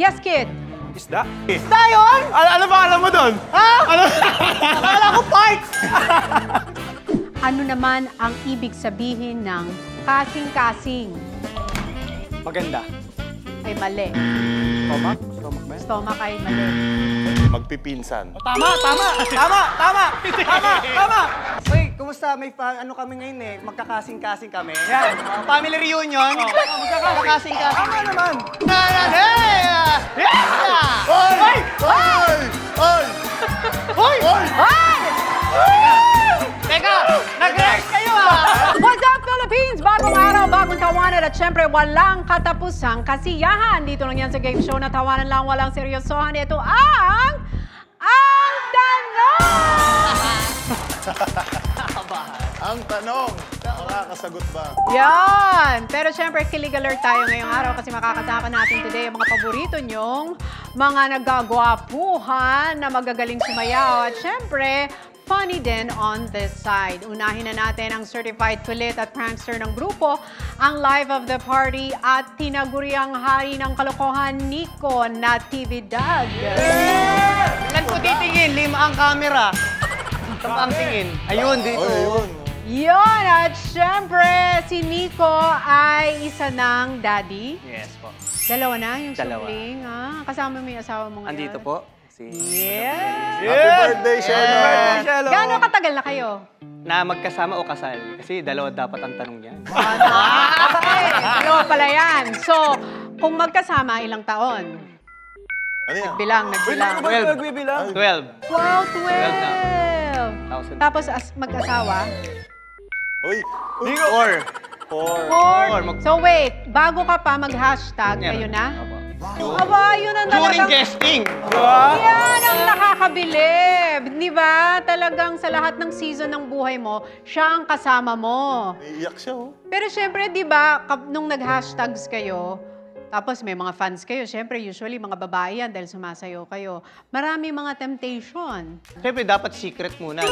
Yes, kid. Isda? Isda yun? Ano ba alam mo doon? Ha? Ano? Akala ko parts! Ano naman ang ibig sabihin ng kasing-kasing? Maganda. Ay mali. Stomach? Stomach ba yan? Stomach ay mali. Magpipinsan. Tama! Tama! Tama! Tama! Tama! Tama! Uy, kumusta? May ano kami ngayon eh. Magkakasing-kasing kami. Yan. Family reunion. Magkakasing-kasing. Tama naman! Hoy! Hoy! Hoy! Hoy! Ay! Teka! Nag-rex kayo ah! What's up, Philippines? Bagong araw, bagong tawanan at syempre walang katapusang kasiyahan. Dito lang yan sa game show na tawanan lang, walang seryosohan. Ito ang Tanong! Ang tanong, makakasagot ba? Yan! Pero syempre, kilig alert tayo ngayong araw kasi makakasama natin today ang mga paborito nyong mga nagagwapuhan na magagaling sumayaw. At syempre, funny din on this side. Unahin na natin ang certified kulit at prankster ng grupo, ang live of the party at tinaguriang hari ng kalokohan, Nico Natividad. Saan po titingin? Lima ang camera. Saan ang tingin? Ayun, dito. Oy, ayun. Yun! At syempre, si Nico ay isa ng daddy. Yes po. Dalawa na yung Dalawa. sibling. Kasama mo yung asawa mo ngayon. Andito po. Yeah! Happy birthday, Shelo! Gaano katagal na kayo? Na magkasama o kasal? Kasi dalawa dapat ang tanong niya. Dalawa pala yan. So, kung magkasama, ilang taon? Ano yan? Nagbilang. Ano ba nagbibilang? 12. 12. Tapos mag-asawa? Uy! Nico! 4. 4. So wait, bago ka pa mag-hashtag, kayo na? Aba, yun ang During talagang... guesting. Yan ang nakakabilib. Di ba? Talagang sa lahat ng season ng buhay mo, siya ang kasama mo. Iiyak siya, oh. Pero syempre, di ba, nung nag-hashtags kayo, tapos may mga fans kayo, syempre, usually mga babae yan dahil sumasayo kayo. Marami mga temptation. Siyempre, dapat secret muna.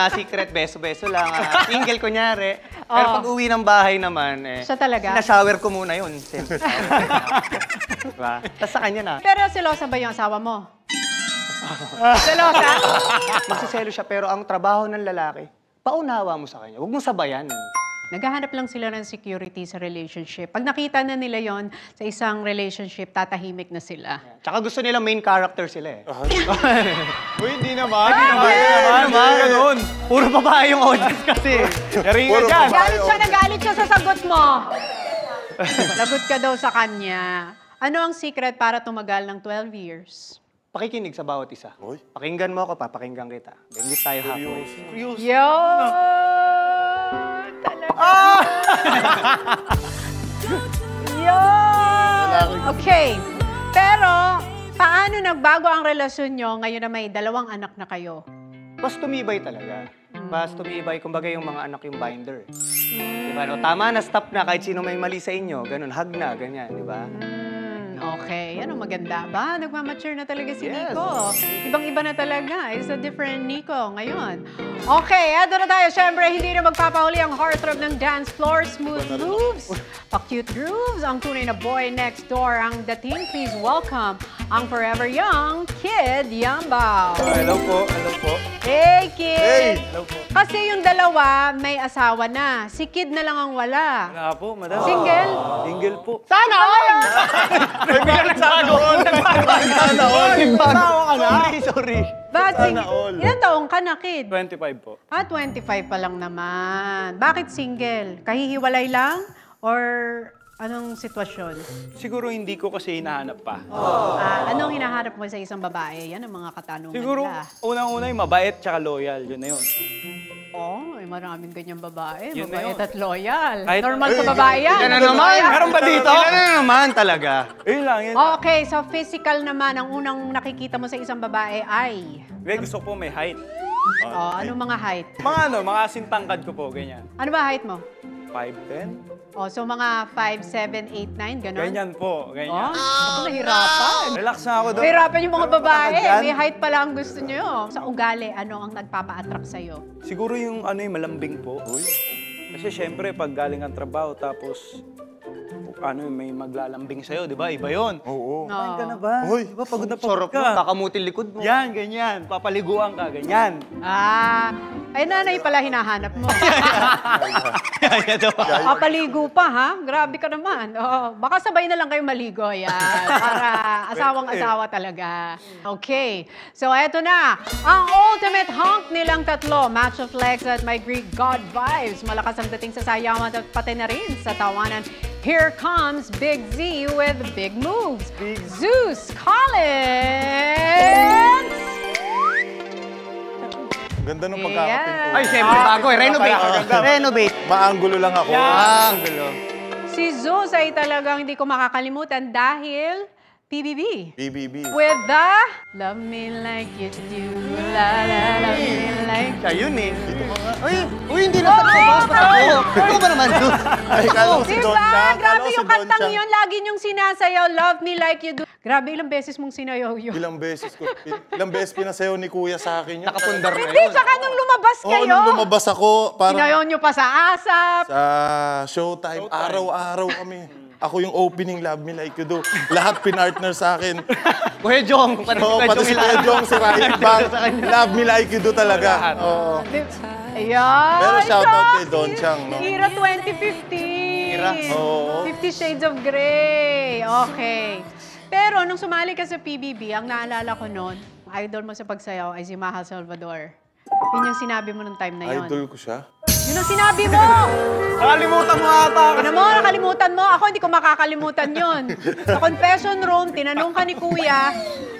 Secret, beso-beso lang. Single, kunyari. Pero pag uwi ng bahay naman, Siya talaga? sinashower ko muna yun. Siyempre. Diba? Tapos sa kanya na. Pero selosa ba yung asawa mo? Selosa? Magsiselo siya, pero ang trabaho ng lalaki, paunawa mo sa kanya. Huwag mo sabayan. Naghahanap lang sila ng security sa relationship. Pag nakita na nila yon sa isang relationship, tatahimik na sila. Tsaka gusto nila main character sila eh. Uy, hindi naman. Hindi Ganun. Puro babae yung audience kasi. Yari Puro ka dyan. babae. Nagalit siya sa sagot mo. Lagot ka daw sa kanya. Ano ang secret para tumagal ng 12 years? Pakikinig sa bawat isa. Uy. Pakinggan mo ako, papakinggan kita. Hindi tayo halfway. Yo! Talaga. Yun! Okay. Pero, paano nagbago ang relasyon nyo ngayon na may dalawang anak na kayo? Mas tumibay talaga. Mas tumibay, kumbaga yung mga anak yung binder. Diba? No? Tama na, stop na, kahit sino may mali sa inyo. Ganun, hug na, ganyan, di ba? Okay, yan ang maganda. Ba, nagmamature na talaga si Yes. Nico. Ibang-iba na talaga. It's a different Nico ngayon. Okay, eto na tayo. Siyempre, hindi na magpapahuli ang heartthrob ng dance floor. Smooth moves, pa-cute grooves. Ang tunay na boy next door. Ang dating, please welcome ang forever young Kid Yambao. Hello po. Hello po. Hey, Kid! Hello po. Kasi yung dalawa may asawa na. Si Kid na lang ang wala. Wala po, madam. Single? Single po. Sana all! Bigla nagbago. Sana all! Nagbago ka na. Sorry. But Sana all. ilan taong ka na, Kid? 25 po. 25 pa lang naman. Bakit single? Kahihiwalay lang? Or anong sitwasyon? Siguro hindi ko kasi hinahanap pa. Anong hinahanap mo sa isang babae? Yan ang mga katanungan Siguro, nila. unang-una yung mabait tsaka loyal. Yun na yun. Maraming ganyang babae. Yun na Mabait yun. at loyal. Kahit- Normal sa babae yan. Yan na naman. Meron ba dito? Yan na naman talaga. Yun lang, yun. Okay, so physical naman, ang unang nakikita mo sa isang babae ay... Hindi, gusto ko po may height. anong mga height? Mga sintangkad ko po, ganyan. Ano ba height mo? 5'10"? So mga 5, 7, 8, 9, gano'n? Ganyan po, ganyan. Ako nahirapan. Relax na ako doon. Nahirapan yung mga babae. Dyan. May height pala ang gusto nyo. Sa ugali, ano ang nagpapa-attract sa'yo? Siguro yung yung malambing po. Kasi syempre, pag galing ang trabaho, tapos may maglalambing sa'yo, di ba? Iba yun. Oo. Kain ka na ba? Uy. Di ba pagod na Sarap pagod nun, ka? kakamutin likod mo. Yan, ganyan. Papaliguan ka, ganyan. Ay nanay pala hinahanap mo. Kaya daw. Papaligo pa, ha? Grabe ka naman. Oo, baka sabay na lang kayo maligo, yan. Para asawang-asawa talaga. Okay. So, eto na. Ang ultimate hunk nilang tatlo. Match of legs at my Greek God vibes. Malakas ang dating sa sayawan at pati na rin sa tawanan. Here comes Big Z with big moves. Zeus Collins! Ganda ng pagkakapinto. Ay, siyempre bago eh. Renovate. Renovate. Maanggulo lang ako. Anggulo. Si Zeus ay talagang hindi ko makakalimutan dahil PBB. BBB. With the Love Me Like You Do, la la love me like Siya yun eh. Uy, hindi na sa boss. Ano ba naman, Zeus? Ay, kala ko si Don Diba? Chang. Grabe Kala ko si yung Don kantang Chang. yun. Lagi niyong sinasayaw, Love Me Like You Do. Grabe, ilang beses mong sinayaw yun. Ilang beses pinasayaw ni Kuya sa akin yun. Nakapundar na Hindi, yun. tsaka nung lumabas Oo, kayo. nung lumabas ako, parang Sinayaw niyo pa sa ASAP. sa Showtime, araw-araw kami. Ako yung opening Love Me Like You Do. Lahat pinartner sa akin. Kuya Jong. Oo, pati si Kuya Jong, si Ryan Bang. Love Me Like You Do talaga. Oo. Ayan. Pero shoutout kay Josie. Don Chang, no? Era 2015. Era. Oo. 50 Shades of Grey. Okay. Pero nung sumali ka sa PBB, ang naalala ko noon, idol mo sa pagsayaw ay si Mahal Salvador. Yun yung sinabi mo nung time na yun. Idol ko siya. Yun ang sinabi mo! Nakalimutan mo ata. Ano mo, nakalimutan mo. Ako hindi ko makakalimutan yun. Sa confession room, tinanong ka ni Kuya,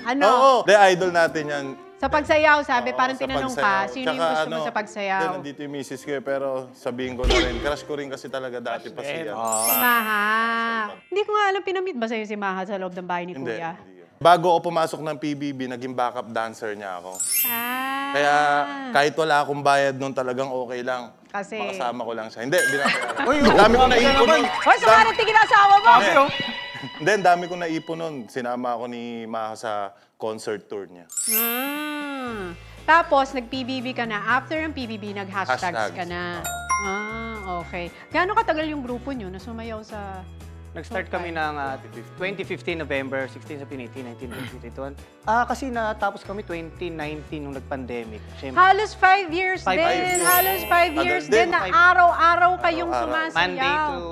ano, Oo. De, idol natin yan. sa pagsayaw, sabi, Oo, parang sa tinanong pagsayaw. ka, sino yung Tsaka gusto mo sa Hindi, pagsayaw? nandito yung misis ko eh, pero sabihin ko na rin. Crush ko rin kasi talaga dati pa siya. Si Maha. Hindi ko nga alam, pinamit ba sa'yo si Maha sa loob ng bahay ni Hindi. Kuya? Hindi. Bago ako pumasok ng PBB, naging backup dancer niya ako. Kaya kahit wala akong bayad nun, talagang okay lang. Kasi- Makasama ko lang siya. Hindi, binabayaran. Dami ko naipon nun. Hoy, sumarating ang asawa mo! Hindi, dami ko naipon nun. Sinama ako ni Maha sa concert tour niya. Tapos, nag-PBB ka na. After ng PBB, nag-hashtags Hashtags. ka na. Okay. Gaano katagal yung grupo nyo na sumayaw sa... Nag-start kami ng 2015 November, 16 sa Piniti, 19 2021. Kasi natapos kami 2019 nung nag-pandemic. Siyempre, Halos 5 years 5 din. years. Halos 5 Tagal years din. din na araw-araw kayong Araw-araw. sumasayaw. Monday to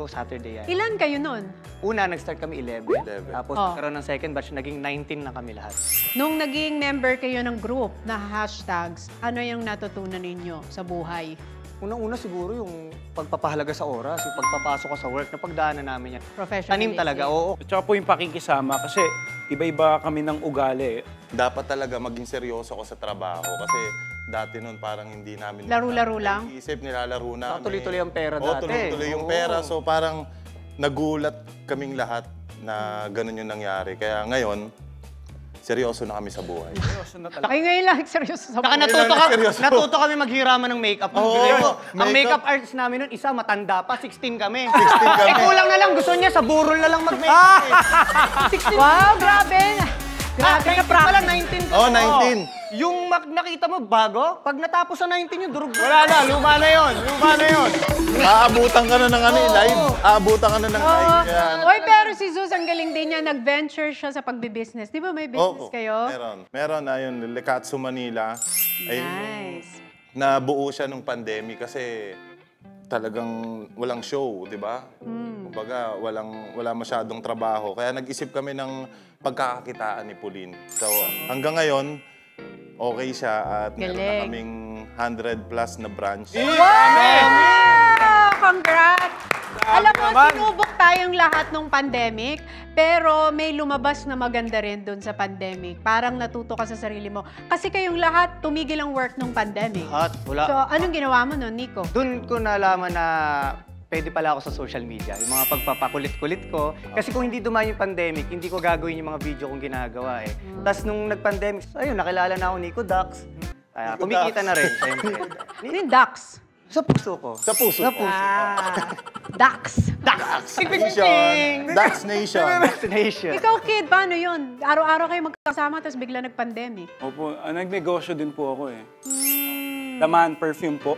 Saturday yan. Ilan kayo nun? Una, nag-start kami 11. 11. Tapos Oh. nagkaroon ng second batch, naging 19 na kami lahat. Nung naging member kayo ng group na hashtags, ano yung natutunan ninyo sa buhay? Unang-una siguro yung pagpapahalaga sa oras, yung pagpapasok ko sa work, na pagdaanan namin yan. Professionalism. Tanim talaga, oo. At saka po yung pakikisama kasi iba-iba kami ng ugali. Dapat talaga maging seryoso ko sa trabaho kasi dati nun parang hindi namin... Laro-laro lang? Isip, nilalaro namin. Tuloy-tuloy ang pera Oo, dati. tuloy-tuloy yung Oo. pera. So parang nagulat kaming lahat na ganun yung nangyari. Kaya ngayon, seryoso na kami sa buhay. Seryoso na talaga. Kayo ngayon lang, seryoso sa Saka buhay. natuto, natuto kami maghiraman ng makeup. Oo, Ang makeup. makeup artist namin nun, isa matanda pa, 16 kami. 16 kami. Kulang na lang, gusto niya sa burol na lang mag-makeup. Wow, grabe! Grabe na pala, practice. 19 ka. Oh, 19. Yung nakita mo, bago, pag natapos sa 19 yung durug. Wala na, luma na yun. Luma na yun. Aabutan ka na ng ano, live. Aabutan ka na ng live. Kaya, Oy, pero si Zeus, ang galing din niya, nag-venture siya sa pagbibusiness. Di ba may business kayo? Meron. Meron, ayun, Lekatsu Manila. Ayun, Nice. nabuo siya nung pandemic kasi talagang walang show, di ba? Kumbaga, wala masyadong trabaho. Kaya nag-isip kami ng pagkakakitaan ni Pauline. So, hanggang ngayon, okay siya at meron na Galing. kaming 100 plus na branch. Wow! Congrats! Alam mo, naman. sinubok tayong lahat nung pandemic, pero may lumabas na maganda rin dun sa pandemic. Parang natuto ka sa sarili mo. Kasi kayong lahat, tumigil ang work nung pandemic. At wala. So, anong ginawa mo nun, Nico? Doon ko nalaman na pwede pala ako sa social media. Yung mga pagpapakulit-kulit ko. Kasi kung hindi dumaan yung pandemic, hindi ko gagawin yung mga video kong ginagawa eh. Tapos nung nag-pandemic, ayun, nakilala na ako Nico Dax. Kaya Nico kumikita Dax. na rin, siyempre. Ano yung Dax? Sa puso ko. Sa puso. Sa puso. Dax. Dax! Nation. Dax Nation. Destination. Ikaw, kid, paano yun? Araw-araw kayo magkasama, tapos bigla nag-pandemic. Opo, nagnegosyo din po ako eh. Laman perfume po.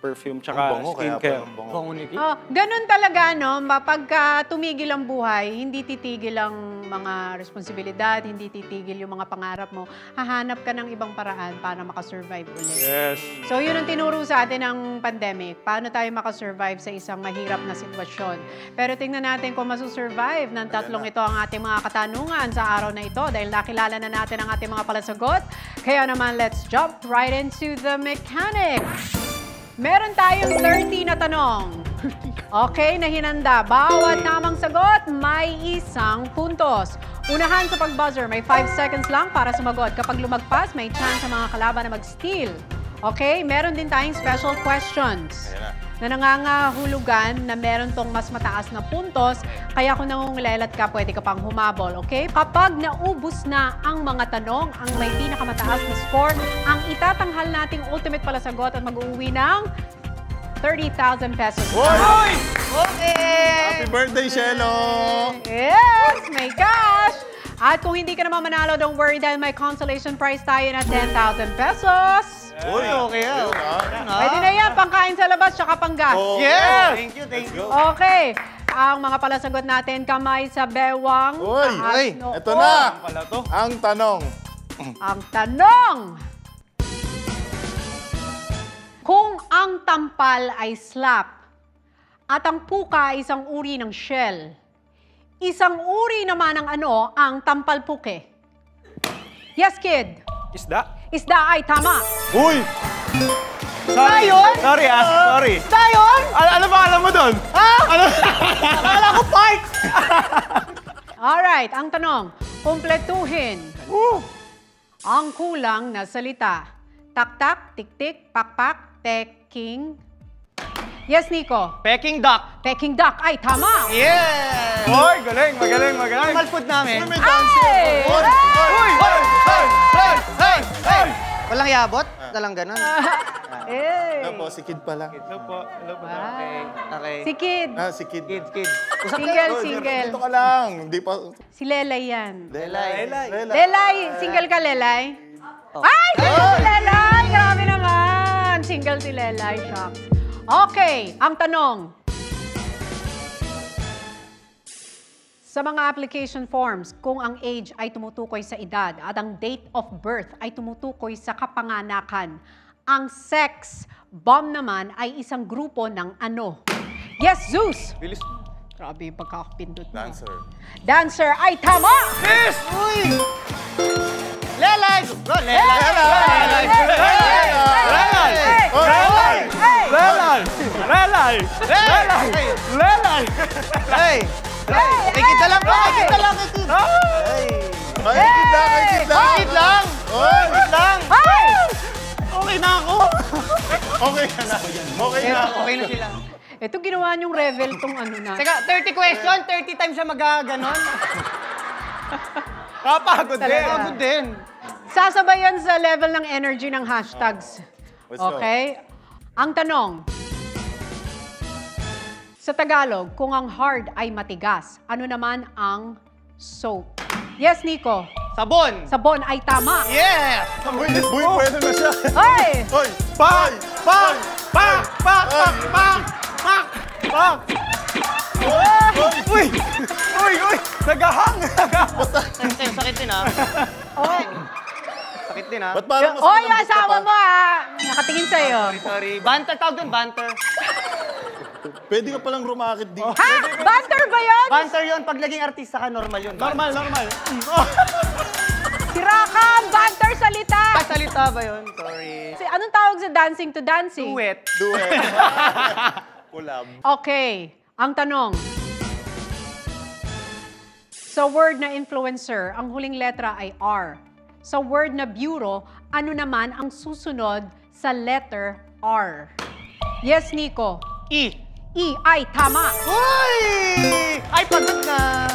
perfume, Ang tsaka bango, kaya skincare. pala ang bango. Bango ni Kid. Oh, ganun talaga, no? Pagka tumigil ang buhay, hindi titigil ang mga responsibilidad, hindi titigil yung mga pangarap mo. Hahanap ka ng ibang paraan para makasurvive ulit. Yes. So, yun ang tinuro sa atin ng pandemic. Paano tayo makasurvive sa isang mahirap na sitwasyon. Pero tingnan natin kung masusurvive ng tatlong ito ang ating mga katanungan sa araw na ito dahil nakilala na natin ang ating mga palasagot. Kaya naman, let's jump right into the mechanics. Meron tayong 30 na tanong. Okay, na hinanda. Bawat tamang sagot, may isang puntos. Unahan sa pag-buzzer, may 5 seconds lang para sumagot. Kapag lumagpas, may chance sa mga kalaban na mag-steal. Okay, meron din tayong special questions na nangangahulugan na meron tong mas mataas na puntos. Kaya kung nangungulelat ka, pwede ka pang humabol, okay? Kapag naubos na ang mga tanong, ang may pinakamataas na score, ang itatanghal nating ultimate palasagot at mag-uwi ng 30,000 pesos. Hoy! Okay! Happy birthday, Shelo! Yes! May cash! At kung hindi ka naman manalo, don't worry dahil may consolation prize tayo na 10,000 pesos. Uy, okay, ayun, Pwede na yan, pangkain sa labas, tsaka panggas. Oh, Yes! Thank you, thank you. Okay. Ang mga palasagot natin, kamay sa bewang. Uy, taas uy, noo. eto na! Pala to. Ang tanong. Ang tanong! Kung ang tampal ay slap at ang puka ay isang uri ng shell, isang uri naman ng ano ang tampal puke? Yes, kid. Isda? Isda ay tama. Uy! Sorry. Sorry, sorry. Isda yun? Ano ba alam mo doon? Akala ko park! Alright, ang tanong. Kumpletuhin ang kulang na salita. Tak-tak, tik-tik, pak-pak, teking. Yes, Nico. Peking duck. Peking duck ay tama. Yeah! Hoy, galing, magaling, magaling. Normal food namin. May dancer! Ay! Uy! Ay! Hey! Walang yabot? Walang ganun. Eh. Ano po, si Kid pala. Hello po, hello po. Okay. Si Kid. Si Kid. Kid. Single, Uy, single. Dito ka lang. Hindi pa... Si Lelay yan. Lelay. Lelay, single ka, Lelay? Ay, single si Lelay! Grabe naman! Single si Lelay, shucks. Okay, ang tanong. Sa mga application forms, kung ang age ay tumutukoy sa edad at ang date of birth ay tumutukoy sa kapanganakan, ang sex bomb naman ay isang grupo ng ano? Yes, Zeus! Bilis. Grabe yung pagkakapindot mo. Dancer. Dancer ay tama! Yes! Uy! Lelay! Bro, lelay! Lelay! Lelay! Lelay! Lelay! Lelay! Lelay! Hey! Kikita lang po! Kikita lang! Ay, Kid lang! Ay, Kid lang! Kikit lang! Oy! Kikit lang! Ay! Okay na ako! Okay na. Okay na. Okay na sila. Ito ginawa niyong revel tong ano na. Teka, 30 question, 30 times siya magaganon. Kapagod din. Talaga. Pagod din. Sasabayan sa level ng energy ng hashtags. Let's go. Okay? Ang tanong. Sa Tagalog, kung ang hard ay matigas, ano naman ang soap? Yes, Nico. Sabon! Sabon ay tama. Yes! Uy, pwede na siya. Ay! Hoy! Pak! Pak! Pak! Pak! Pak! Pak! Pak! Pak! Uy! Uy! Uy! Nagahang! Sakit din, ha? Oy! Sakit din, ha? Ba't parang mas Oy, yung malambot ka asawa pa? mo ah! Nakatingin sa'yo. Sorry. Banter, tawag doon, banter. Pwede ka palang rumakit dito. Ha? Banter ba yun? Banter yun, pag naging artista ka, normal yun. Normal, normal. Sira ka! Banter salita! Salita ba yun? Sorry. Anong tawag sa dancing to dancing? Duet. Duet. Kulab. Okay, ang tanong. Sa word na influencer, ang huling letra ay R. Sa word na bureau, ano naman ang susunod sa letter R? Yes, Nico. E. E ay tama. Uy! Ay, pagod na.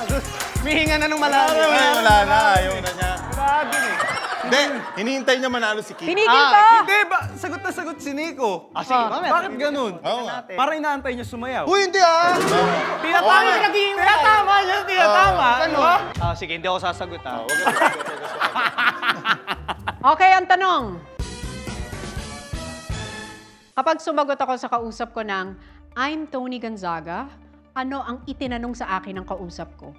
Mihinga na nung malalim. Wala na. Ayaw na niya. Grabe eh. Hindi. Hinihintay niya manalo si Kid. Tinigil ko. Hindi ba? Sagot na sagot si Nico. Ah, sige, mamaya. Bakit ganun? Oo nga. Para inaantay niya sumayaw. Uy, hindi ah! Tinatama niya. Tinatama niya. Tinatama. Ano? Diba? Ah, sige, hindi ako sasagot ah. Huwag ka sagot. Okay, ang tanong. Kapag sumagot ako sa kausap ko ng, I'm Tony Gonzaga, ano ang itinanong sa akin ng kausap ko?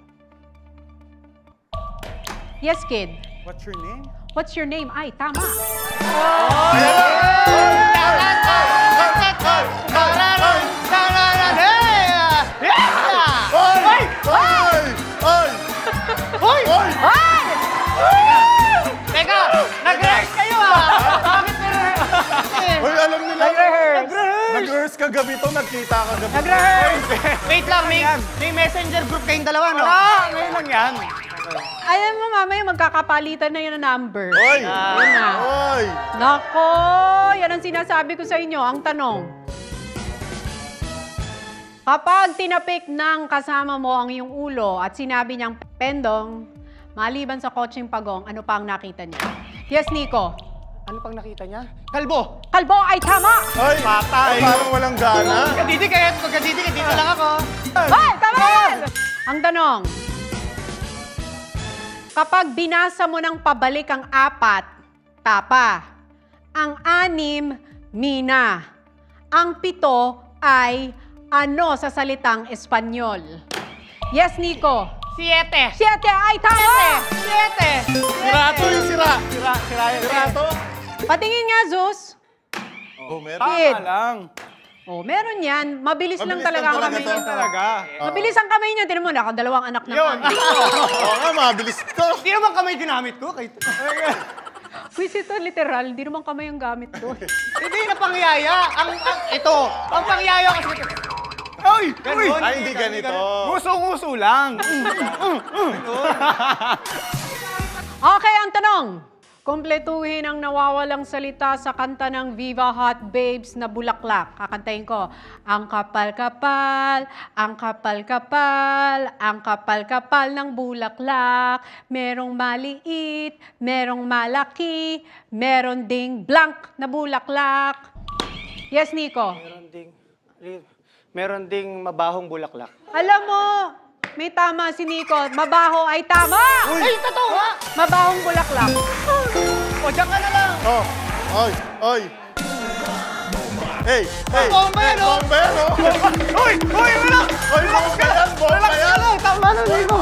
Yes, kid. What's your name? What's your name? Ay, tama. Teka! Nag-rehearse kayo Bakit Uy, alam nila. Nag-rehearse kagabi to, nagkita kagabi. Wait lang, may messenger group kayong dalawa, no? Ngayon lang yan. Alam mo, mamaya magkakapalitan na yun ang number. Oy! Yun na. Oy! Nako, yan ang sinasabi ko sa inyo. Ang tanong, kapag tinapik ng kasama mo ang iyong ulo at sinabi niyang pendong, maliban sa kotseng pagong, ano pa ang nakita niya? Yes, Nico. Ano pang nakita niya? Kalbo! Kalbo ay tama! Ay! Patay! Parang walang gana. Kadidi kayo, dito lang ako. Ay, tama yan! Ang tanong, kapag binasa mo ng pabalik ang 4, tapa. Ang 6, mina. Ang 7 ay ano sa salitang Espanyol? Yes, Nico. 7. 7 ay tama! 7. Sirato yung sira. Sira yun. Sirato. Patingin nga, Zeus. Oh, meron. Kid. lang. Oh, meron yan. Mabilis lang Mabilis talaga lang ang talaga kamay to. niyo. Talaga. Mabilis ang kamay niyo. Tinan mo, nakadalawang anak na. Yun. Oo nga, mabilis to. Hindi naman kamay ginamit ko. Quiz ito, literal. Di naman kamay ang gamit to. Hindi na pangyaya. Ito. Ang pangyaya kasi. Uy! Ay, hindi ganito. Nguso-nguso lang. Okay, ang tanong. Kompletuhin ang nawawalang salita sa kanta ng Viva Hot Babes na Bulaklak. Kakantahin ko. Ang kapal-kapal, ang kapal-kapal, ang kapal-kapal ng bulaklak. Merong maliit, merong malaki, meron ding blank na bulaklak. Yes, Nico? Meron ding mabahong bulaklak. Alam mo, may tama si Nico. Mabaho ay tama! Ay, totoo nga! Mabahong bulaklak. O, diyan ka na lang. Oh, oy, oy. Hey, hey. Bombero! Bombero! Uy! Uy! Wala! Oy, bomba yan, bomba yan. Tama na, Nico.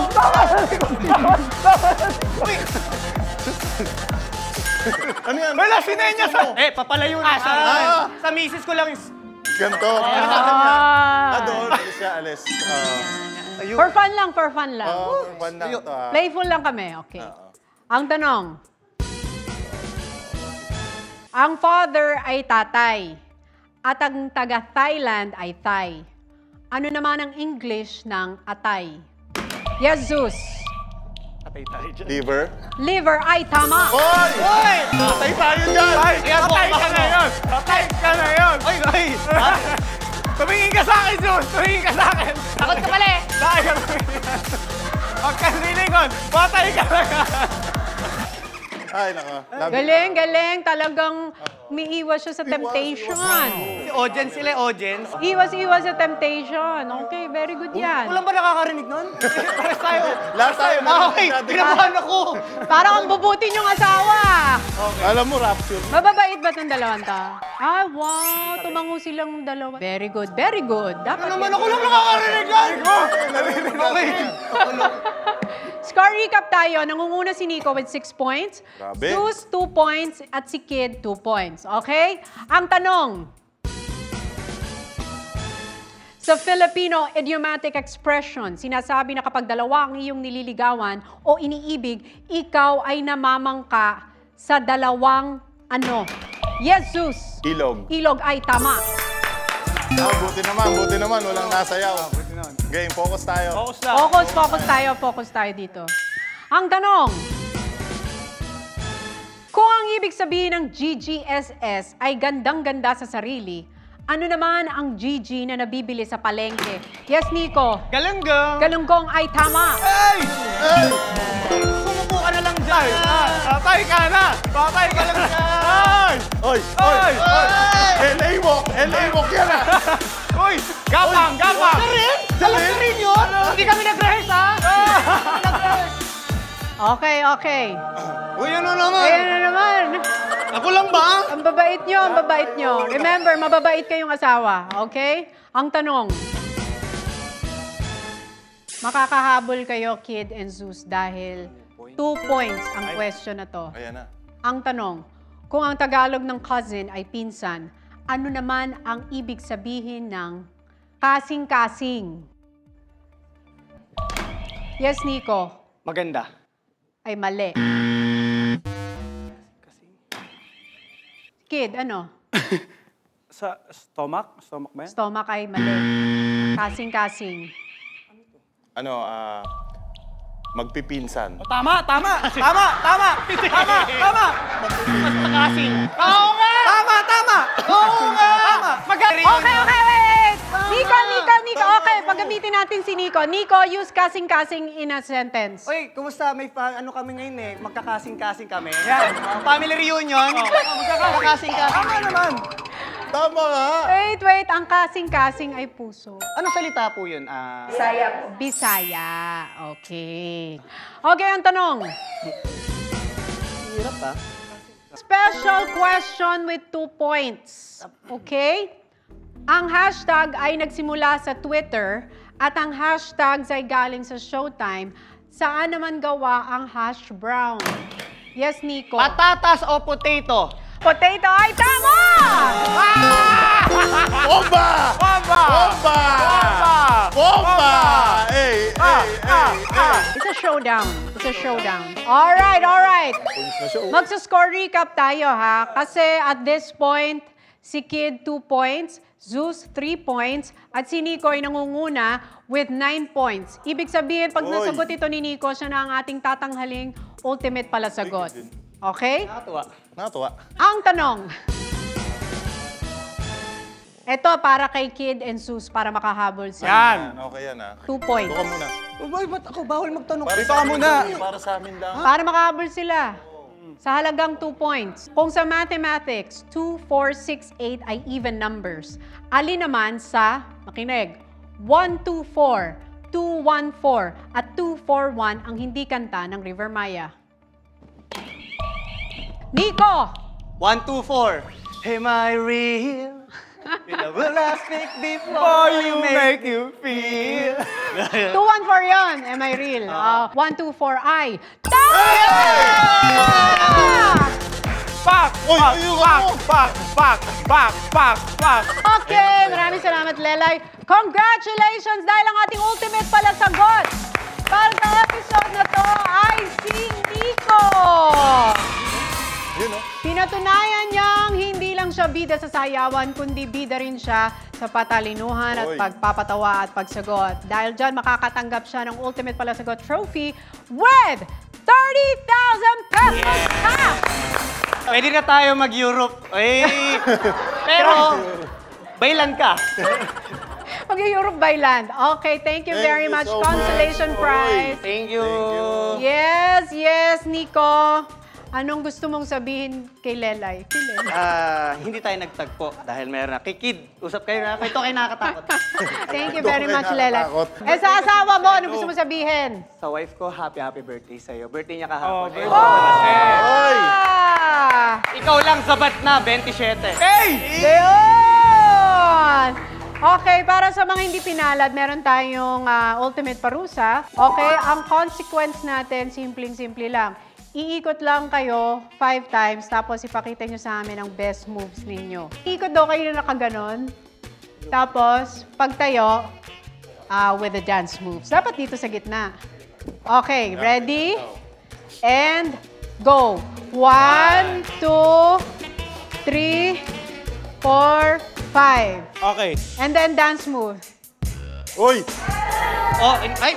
Ano yan? Wala, sinenya sa... Papalayo na siya. Sa misis ko lang. Ganto. Ah. Doon, alis siya, alis. For fun lang, for fun lang. One lang to, ah. Playful lang kami, okay. Ang tanong, ang father ay tatay at ang taga-Thailand ay Thai. Ano naman ang English ng atay? Yes, Zeus. Patay tayo dyan. Liver. Liver ay tama. Oy! Oy! Patay tayo dyan! Patay ka na yun! Patay ka na yun! Ay! Tumingin ka sa akin, Zeus! Tumingin ka sa akin! Takot ka pala eh! Dahil ka tumingin. Huwag ka silingon! Patay ka na! Ay, nako. Galing, galing. Talagang umiiwas siya sa temptation. Si audience sila, audience. Iwas-iwas sa temptation. Okay, very good yan. Walang ba nakakarinig nun? Pares tayo. Lahat tayo. Okay, pinabahan ako. Parang ang bubuti niyong asawa. Alam mo, rapture. Mababait ba itong dalawang ta? Ah, wow. Tumango silang dalawa. Very good, very good. Dapat Naman ako lang nakakarinig yan. Okay. Score recap tayo. Nangunguna si Nico with 6 points. Grabe. Zeus, 2 points. At si Kid, 2 points. Okay? Ang tanong. Sa Filipino idiomatic expression, sinasabi na kapag dalawa ang iyong nililigawan o iniibig, ikaw ay namamangka sa dalawang ano? Yes, Zeus. Ilog. Ilog ay tama. Buti naman. Walang nasayaw. Game, focus tayo. Focus lang. Focus tayo dito. Ang tanong, kung ang ibig sabihin ng GGSS ay gandang-ganda sa sarili, ano naman ang GG na nabibili sa palengke? Yes, Nico. Galunggong! Galunggong ay tama. Hey! Hey! Sumuko ka na lang dyan. Patay ka na! Patay ka lang dyan! Oy! Oy! LA walk yan ah! Uy! Gapang! Gapang! Alam ka rin yun? Hindi kami nag-rehearse, ha? Okay, okay. Uy, ano naman? Ayan na naman. Ako lang ba? Ang babait nyo, ang babait nyo. Remember, mababait kayong asawa, okay? Ang tanong, makakahabol kayo, Kid and Zeus, dahil 2 points ang question na to. Ayan na. Ang tanong, kung ang Tagalog ng cousin ay pinsan, ano naman ang ibig sabihin ng kasing-kasing? Yes, Nico. Maganda. Ay mali. Kid, ano? Sa stomach? Stomach ba yan? Stomach ay mali. Kasing-kasing. Ano, magpipinsan. Tama! Tama! Tama! Tama! Tama! Tama! Basta kasing. Oo nga! Tama! Tama! Oo nga! Tama! Okay, okay, wait! Nico, Nico. Okay, paggamitin natin si Nico. Nico, use kasing-kasing in a sentence. Uy, kumusta? May ano kami ngayon eh. Magkakasing-kasing kami. Yan. Family reunion. Magkakasing-kasing. Tama naman. Tama nga! Wait. Ang kasing-kasing ay puso. Ano salita po yun? Bisaya. Okay. Okay, ang tanong. Hirap ah. Special question with 2 points. Okay? Ang hashtag ay nagsimula sa Twitter at ang hashtags ay galing sa Showtime. Saan naman gawa ang hash brown? Yes, Nico. Patatas o potato? Potato ay tama! Bomba! Bomba! Bomba! Bomba! Hey! It's a showdown. It's a showdown. All right. Magsa-score recap tayo, ha? Kasi at this point, si Kid 2 points, Zeus 3 points, at si Nico ay nangunguna with 9 points. Ibig sabihin, pag nasagot ito ni Nico, siya na ang ating tatanghaling ultimate palasagot. Okay? Nakatuwa. Ang tanong. Ito para kay Kid and Zeus para makahabol sila. Yan! Okay yan, 2 points. Ito ka muna. Uy, ba't ako? Bawal magtanong. Para Dito ka muna. Para sa amin lang. Para makahabol sila. Sa halagang 2 points. Kung sa mathematics, 2, 4, 6, 8 ay even numbers. Alin naman sa, makinig, 1, 2, 4, 2, 1, 4, at 2, 4, 1 ang hindi kanta ng River Maya? Nico! 1, 2, 4. Am I real? Will I speak before you make you feel? 2, 1, 4 yun. Am I real? 1, 2, 4, I. Tama! Pak! Pak! Okay, maraming salamat, Lelay. Congratulations dahil ang ating ultimate pala sagot para sa episode na to ay si Nico. Yun, Pinatunayan niyang hindi lang siya bida sa sayawan, kundi bida rin siya sa patalinuhan at pagpapatawa at pagsagot. Dahil dyan, makakatanggap siya ng Ultimate Palasagot Trophy with 30,000 pesos cash! Pwede na tayo mag-Europe. Pero, bailan ka. Mag-Europe by land. Okay, thank you very much. so Consolation much. prize. Thank you. Yes, Nico. Anong gusto mong sabihin kay Lelay? Hindi tayo nagtagpo dahil meron na. Kay Kid, usap kayo na. Ito kayo nakakatakot. Thank you very much, Lelay. Sa asawa mo, ano gusto mo sabihin? Sa wife ko, happy birthday sa'yo. Birthday niya kahapon. Ikaw lang sabat na, 27. Leon! Okay, para sa mga hindi pinalad, meron tayong ultimate parusa. Okay, ang consequence natin, simpleng-simple lang. Iikot lang kayo 5 times, tapos ipakita nyo sa amin ang best moves ninyo. Iikot daw kayo na nakaganon. Tapos, pagtayo, with the dance moves. Dapat dito sa gitna. Okay, ready? And go. 1, 2, 3, 4, 5. Okay. And then dance move. Uy! Ay!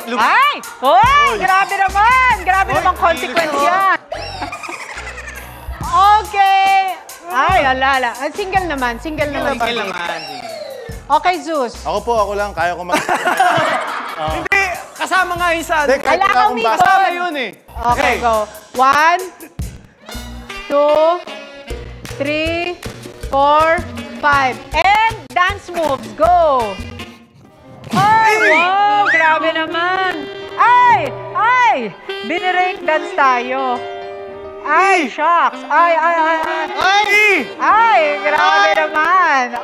Grabe naman! Grabe naman consequence yan. Okay. Ay, alala. Single naman. Okay, Zeus. Ako lang. Kaya ko mag... Hindi! Kasama nga yung sa... Wala kang mikon. Kasama yun eh. Okay, go. 1, 2, 3, 4, 5. And dance moves. Go! Ay, wow! Grabe naman! Ay! Ay! Binirake dance tayo. Ay, shucks. Ay! Ay, grabe naman.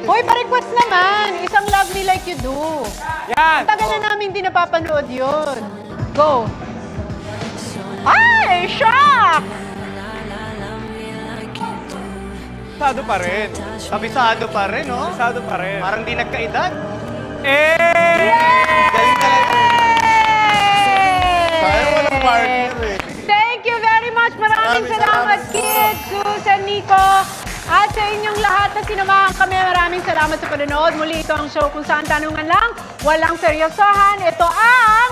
Hoy, pa-request naman. Isang Love Me Like You Do. Yan. Tagal na namin hindi napapanood yun. Go. Ay, shucks! Sado pa rin. Kabisado pa rin, no? Sado pa rin. Parang di nagkaedad. Galing talaga. Sayang walang partner eh. Thank you very much. Maraming salamat, kids, Susan, Nico. At sa inyong lahat na sinamahan kami, maraming salamat sa panonood. Muli ito ang show kung saan tanungan lang, walang seryosohan. Ito ang...